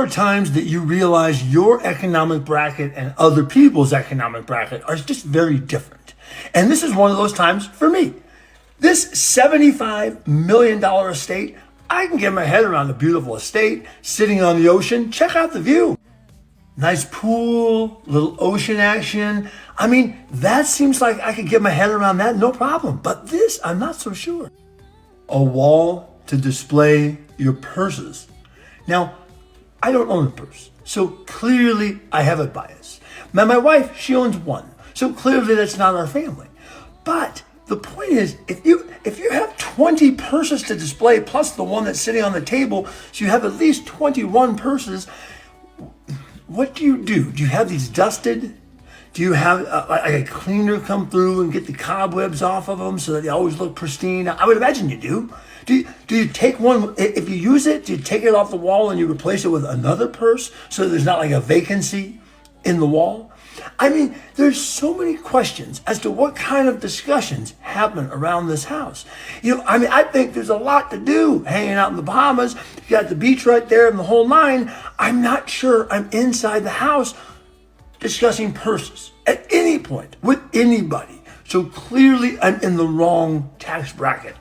are times that you realize your economic bracket and other people's economic bracket are just very different. And this is one of those times for me. This $75 million estate, I can get my head around the beautiful estate, sitting on the ocean. Check out the view. Nice pool, little ocean action. I mean, that seems like I could get my head around that, no problem. But this, I'm not so sure. A wall to display your purses. Now, I don't own a purse, so clearly I have a bias. Now, my wife, she owns one, so clearly that's not our family. But the point is, if you have 20 purses to display, plus the one that's sitting on the table, so you have at least 21 purses, what do? Do you have these dusted? Do you have a cleaner come through and get the cobwebs off of them so that they always look pristine? I would imagine you do. Do you take one, if you use it, do you take it off the wall and you replace it with another purse so there's not like a vacancy in the wall? I mean, there's so many questions as to what kind of discussions happen around this house. I think there's a lot to do hanging out in the Bahamas. You got the beach right there and the whole nine. I'm not sure I'm inside the house discussing purses at any point with anybody. So clearly I'm in the wrong tax bracket.